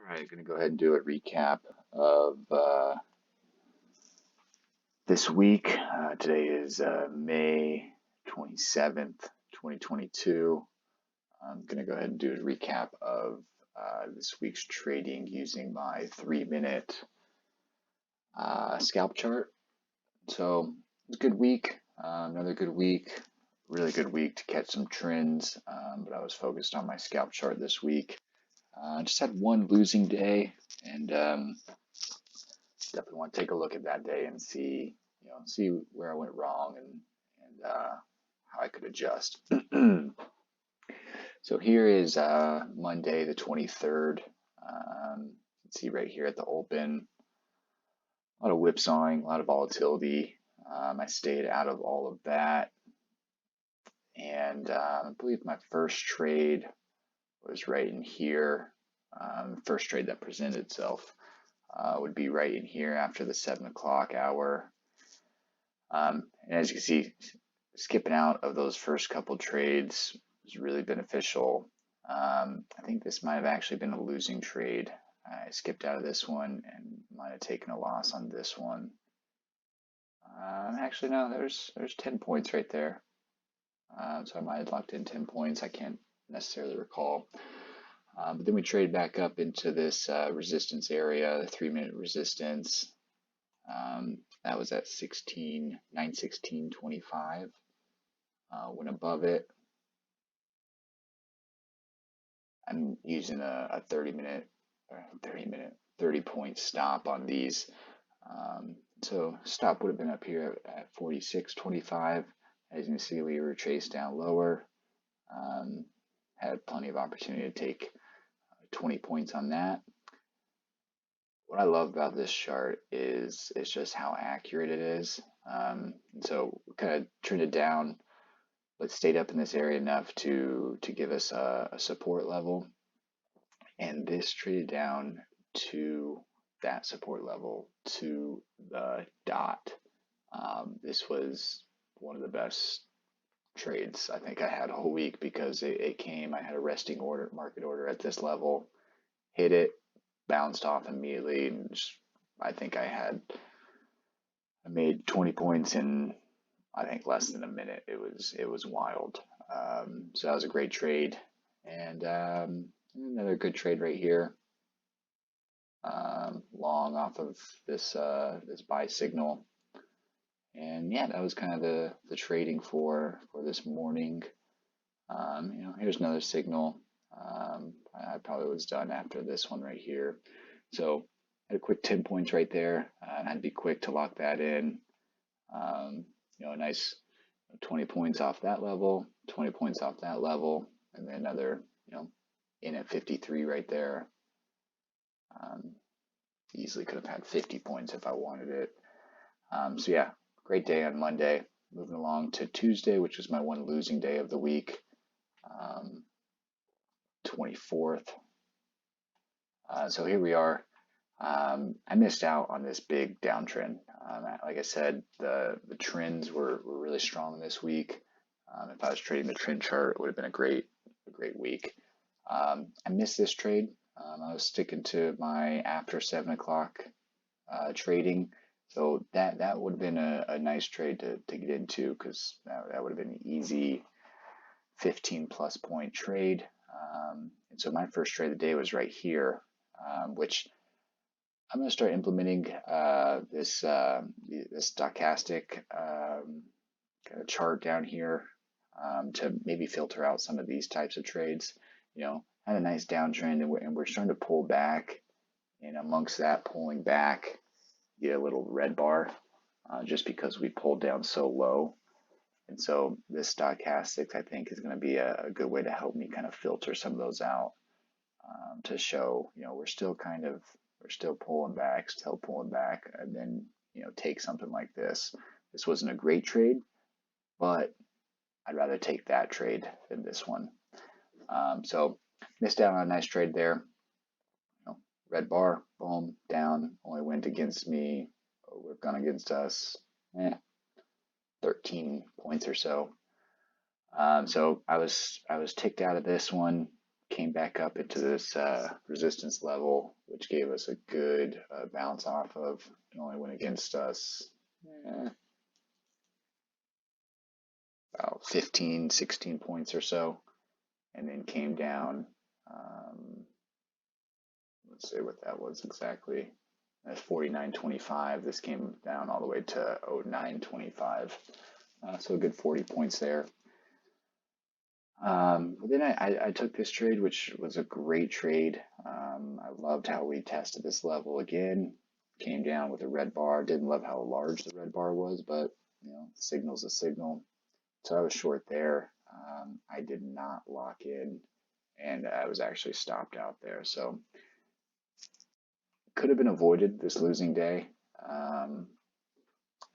right, going to go ahead and do a recap of this week. Today is May 27th, 2022. I'm going to go ahead and do a recap of this week's trading using my 3-minute scalp chart. So it's a good week, another good week, really good week to catch some trends, but I was focused on my scalp chart this week. Just had one losing day, and definitely want to take a look at that day and see where I went wrong and how I could adjust. So here is Monday the 23rd. You can see right here at the open, a lot of whipsawing, a lot of volatility. I stayed out of all of that, and I believe my first trade was right in here. First trade that presented itself would be right in here after the 7 o'clock hour. And as you can see, skipping out of those first couple trades was really beneficial. I think this might have actually been a losing trade. I skipped out of this one and might have taken a loss on this one. Actually, no, there's 10 points right there. So I might have locked in 10 points. I can't necessarily recall. But then we traded back up into this resistance area, the 3-minute resistance. That was at 916.25. Went above it. I'm using a 30-point stop on these. So stop would have been up here at 46.25. As you can see, we were chased down lower. Had plenty of opportunity to take 20 points on that. What I love about this chart is it's just how accurate it is. So kind of trended down, but stayed up in this area enough to give us a support level. And this traded down to that support level to the dot. This was one of the best trades I think I had all week because it came. I had a resting order, market order at this level, hit it, bounced off immediately, and I think I made 20 points in I think less than a minute. It was wild. So that was a great trade, and another good trade right here. Long off of this buy signal, and yeah, that was kind of the trading for this morning. Here's another signal. I probably was done after this one right here. So I had a quick 10 points right there, and I'd be quick to lock that in. A nice 20 points off that level, 20 points off that level, and then another, in at 53 right there. Easily could have had 50 points if I wanted it. So yeah, great day on Monday. Moving along to Tuesday, which was my one losing day of the week. 24th. So here we are. I missed out on this big downtrend. Like I said, the trends were really strong this week. If I was trading the trend chart, it would have been a great week. I missed this trade. I was sticking to my after 7 o'clock trading, so that would have been a nice trade to get into because that would have been an easy 15+ point trade. And so my first trade of the day was right here, which I'm going to start implementing this stochastic kind of chart down here to maybe filter out some of these types of trades. Had a nice downtrend, and we're starting to pull back, and amongst that pulling back, get a little red bar just because we pulled down so low. And so this stochastics, I think, is going to be a good way to help me kind of filter some of those out to show, we're still pulling back, and then, take something like this. This wasn't a great trade, but I'd rather take that trade than this one. So missed out on a nice trade there. Red bar, boom, down. Only went against me. We've gone against us. 13 points or so. So I was ticked out of this one. came back up into this resistance level, which gave us a good bounce off of. It only went against us about 15, 16 points or so, and then came down. Let's see what that was exactly. That's 49.25. This came down all the way to 09.25. So a good 40 points there. But then I took this trade, which was a great trade. I loved how we tested this level again. Came down with a red bar. Didn't love how large the red bar was, but signal's a signal. So I was short there. I did not lock in, and I was actually stopped out there. So could have been avoided this losing day.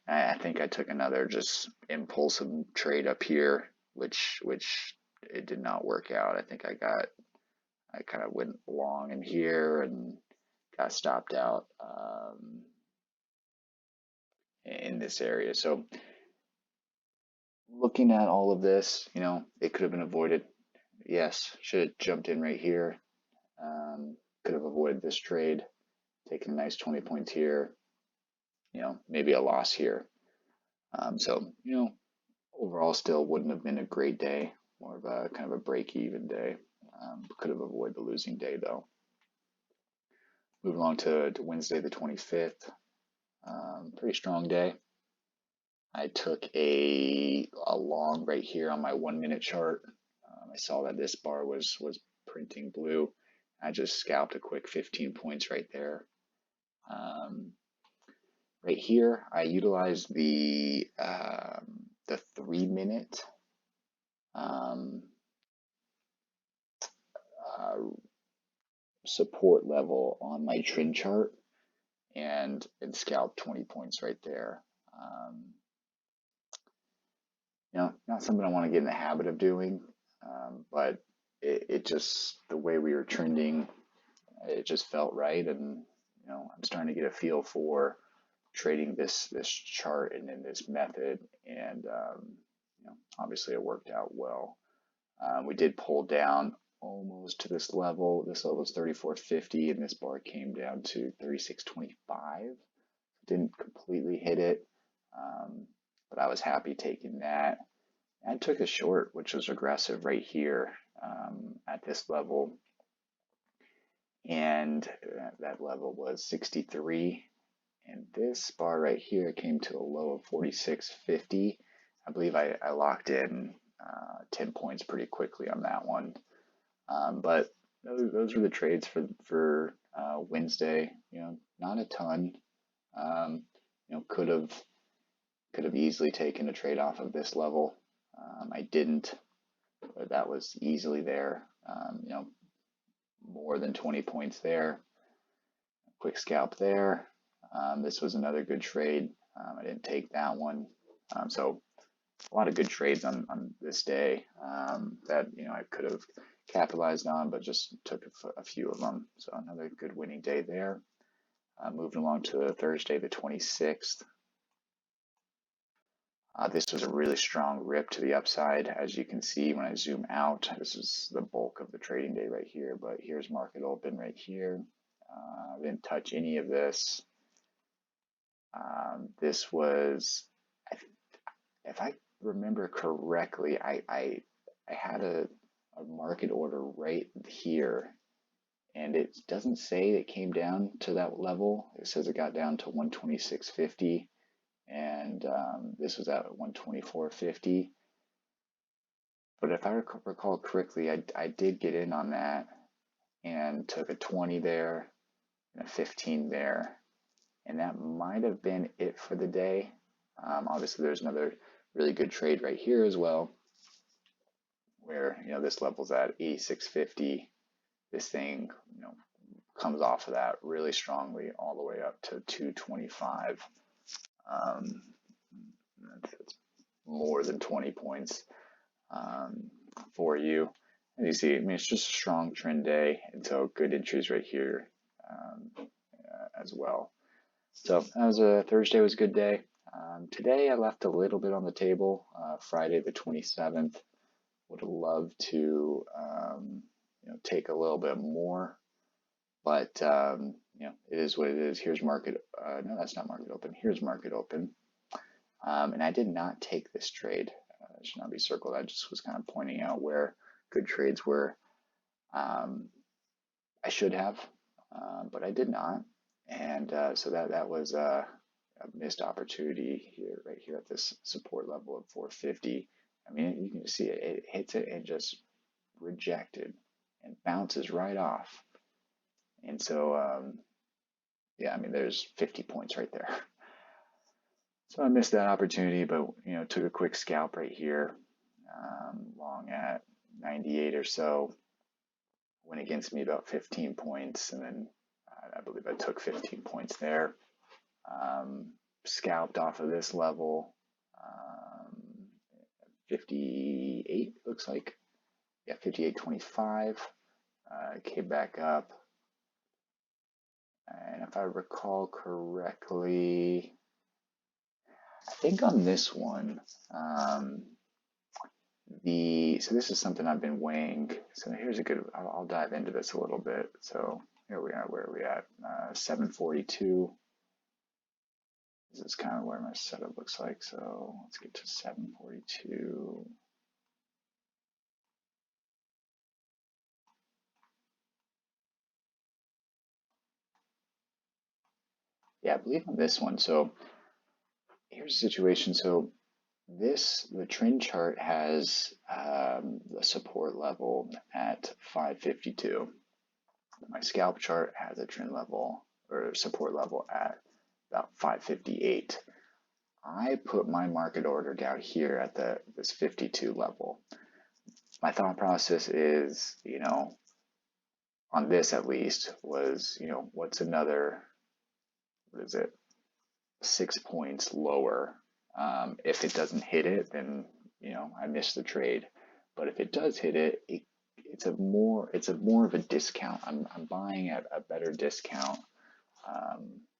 I think I took another just impulsive trade up here, which it did not work out. I think I kind of went long in here and got stopped out in this area. So looking at all of this, it could have been avoided. Yes, should have jumped in right here. Could have avoided this trade, taken a nice 20 points here, maybe a loss here. So, overall still wouldn't have been a great day, more of a kind of a break-even day. Could have avoided the losing day though. Moving along to Wednesday the 25th. Pretty strong day. I took a long right here on my 1 minute chart. I saw that this bar was printing blue. I just scalped a quick 15 points right there. Right here, I utilized the 3 minute support level on my trend chart and scalped 20 points right there. Not something I want to get in the habit of doing, but it just, the way we were trending, it just felt right. And, I'm starting to get a feel for trading this chart and in this method. And, obviously it worked out well. We did pull down almost to this level. This level is 34.50 and this bar came down to 36.25. Didn't completely hit it, but I was happy taking that. I took a short, which was aggressive right here at this level. And that level was 63. And this bar right here came to a low of 46.50. I believe I locked in 10 points pretty quickly on that one. But those were the trades for Wednesday. Not a ton. Could have easily taken a trade off of this level. I didn't, but that was easily there. More than 20 points there. Quick scalp there. This was another good trade. I didn't take that one. So a lot of good trades on this day that I could have capitalized on, but just took a few of them. So another good winning day there. Moving along to Thursday the 26th. This was a really strong rip to the upside. As you can see when I zoom out, this is the bulk of the trading day right here, but here's market open right here. I didn't touch any of this. This was, if I remember correctly, I had a market order right here, and it doesn't say it came down to that level. It says it got down to 126.50, and this was at 124.50. But if I recall correctly, I did get in on that and took a 20 there and a 15 there. And that might have been it for the day. Obviously, there's another really good trade right here as well, where this level's at 86.50. This thing comes off of that really strongly all the way up to 225. That's more than 20 points for you. And you see, it's just a strong trend day, and so good entries right here as well. So that was Thursday was a good day. Today I left a little bit on the table. Friday the 27th, would have loved to take a little bit more, but you know, it is what it is. Here's market. No, that's not market open. Here's market open. And I did not take this trade. It should not be circled. I just was kind of pointing out where good trades were. I should have, but I did not. And so that was a missed opportunity here, right here at this support level of 450. I mean, you can see it hits it and just rejected and bounces right off. And so, yeah, I mean, there's 50 points right there. So I missed that opportunity, but you know, took a quick scalp right here, long at 98 or so. Went against me about 15 points, and then I believe I took 15 points there. Scalped off of this level, 58 looks like, yeah, 58.25. Came back up, and if I recall correctly, I think on this one, so this is something I've been weighing. So here's a good, I'll dive into this a little bit. So here we are, where are we at? 742. This is kind of where my setup looks like. So let's get to 742. Yeah, I believe on this one. So here's the situation. So the trend chart has the support level at 552. My scalp chart has a trend level or support level at about 558. I put my market order down here at this 52 level. My thought process is, you know, on this at least was, you know, what's another, what is it, 6 points lower. If it doesn't hit it, then, you know, I missed the trade. But if it does hit it, it's more of a discount. I'm buying at a better discount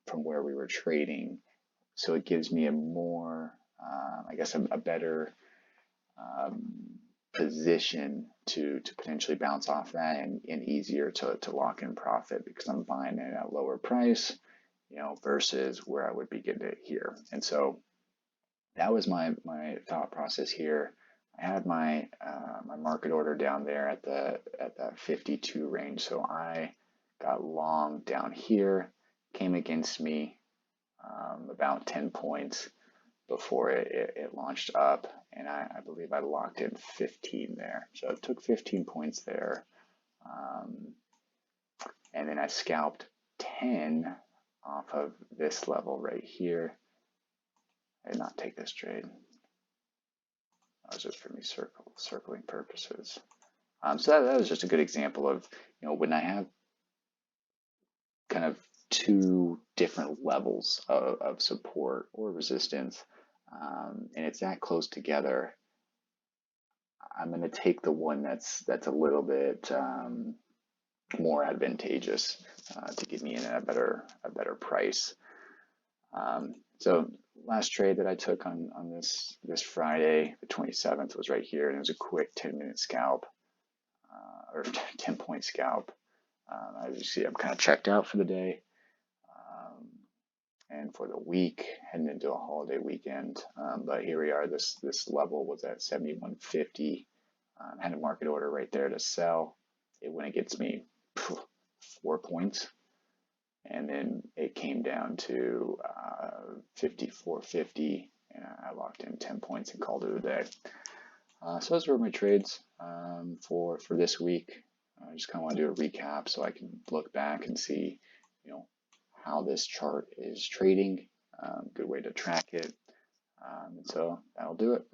from where we were trading, so it gives me a more, I guess, a better position to potentially bounce off that, and easier to lock in profit, because I'm buying it at a lower price, you know, versus where I would be getting it here. And so that was my thought process here. I had my my market order down there at that 52 range, so I got long down here, came against me about 10 points before it launched up, and I believe I locked in 15 there. So it took 15 points there, and then I scalped 10 off of this level right here. I did not take this trade. That was just for me circling purposes. So that was just a good example of, you know, when I have kind of two different levels of support or resistance, and it's that close together, I'm going to take the one that's a little bit more advantageous to get me in at a better price. So last trade that I took on this Friday, the 27th, was right here, and it was a quick 10-minute scalp, or 10-point scalp. As you see, I'm kind of checked out for the day, and for the week, heading into a holiday weekend. But here we are. This level was at 71.50. Had a market order right there to sell. It went against me 4 points, and then it came down to 54.50, and I locked in 10 points and called it a day. So those were my trades for this week. I just kind of want to do a recap so I can look back and see, you know, how this chart is trading. Good way to track it. And so that'll do it.